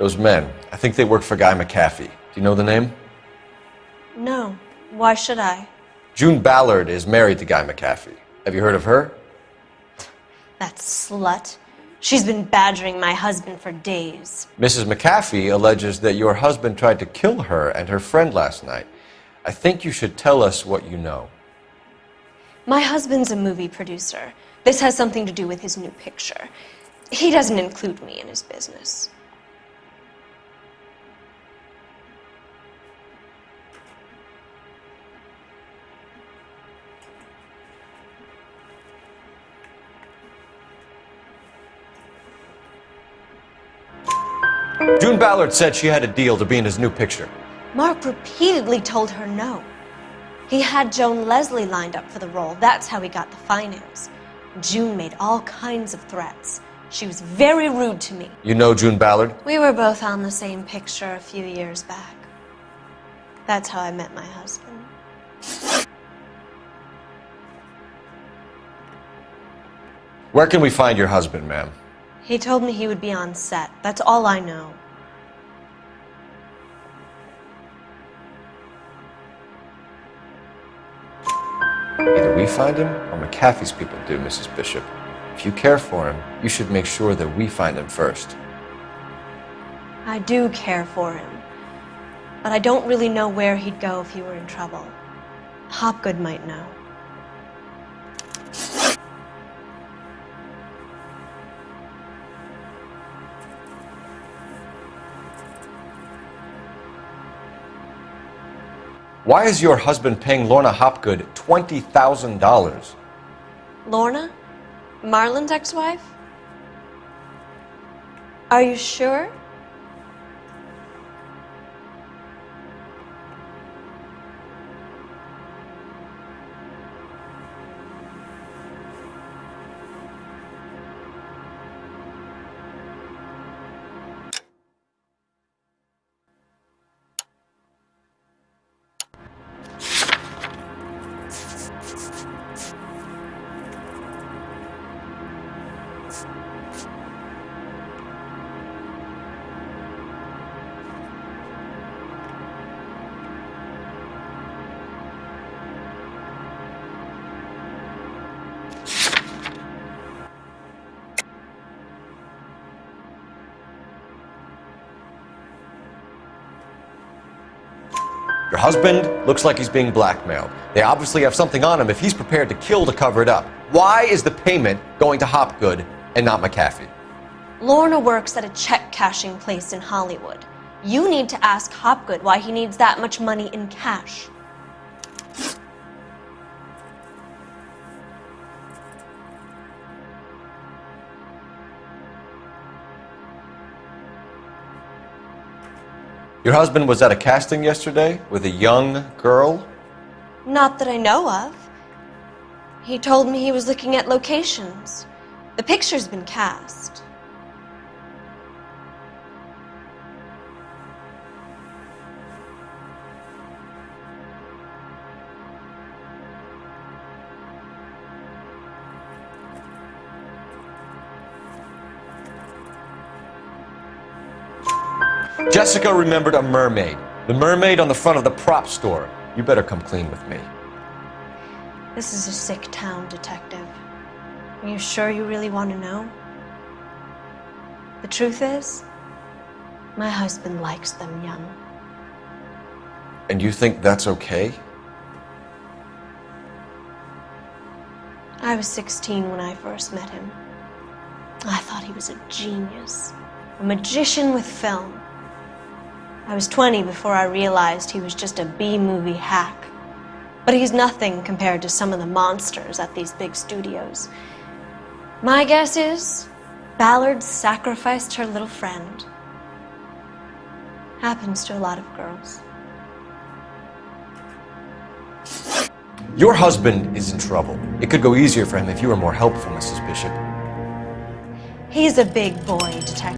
Those men, I think they work for Guy McAfee. Do you know the name? No. Why should I? June Ballard is married to Guy McAfee. Have you heard of her? That slut. She's been badgering my husband for days. Mrs. McAfee alleges that your husband tried to kill her and her friend last night. I think you should tell us what you know. My husband's a movie producer. This has something to do with his new picture. He doesn't include me in his business. June Ballard said she had a deal to be in his new picture. Mark repeatedly told her no. He had Joan Leslie lined up for the role. That's how he got the finance. June made all kinds of threats. She was very rude to me. You know June Ballard? We were both on the same picture a few years back. That's how I met my husband. Where can we find your husband, ma'am? He told me he would be on set. That's all I know. Either we find him or McAfee's people do, Mrs. Bishop. If you care for him, you should make sure that we find him first. I do care for him, but I don't really know where he'd go if he were in trouble. Hopgood might know. Why is your husband paying Lorna Hopgood $20,000? Lorna? Marlon's ex-wife? Are you sure? Your husband looks like he's being blackmailed. They obviously have something on him if he's prepared to kill to cover it up. Why is the payment going to Hopgood and not McAfee? Lorna works at a check-cashing place in Hollywood. You need to ask Hopgood why he needs that much money in cash. Your husband was at a casting yesterday with a young girl? Not that I know of. He told me he was looking at locations. The picture's been cast. Jessica remembered a mermaid. The mermaid on the front of the prop store. You better come clean with me. This is a sick town, Detective. Are you sure you really want to know? The truth is, my husband likes them young. And you think that's okay? I was 16 when I first met him. I thought he was a genius, a magician with film. I was 20 before I realized he was just a B-movie hack. But he's nothing compared to some of the monsters at these big studios. My guess is Ballard sacrificed her little friend. Happens to a lot of girls. Your husband is in trouble. It could go easier for him if you were more helpful, Mrs. Bishop. He's a big boy, Detective.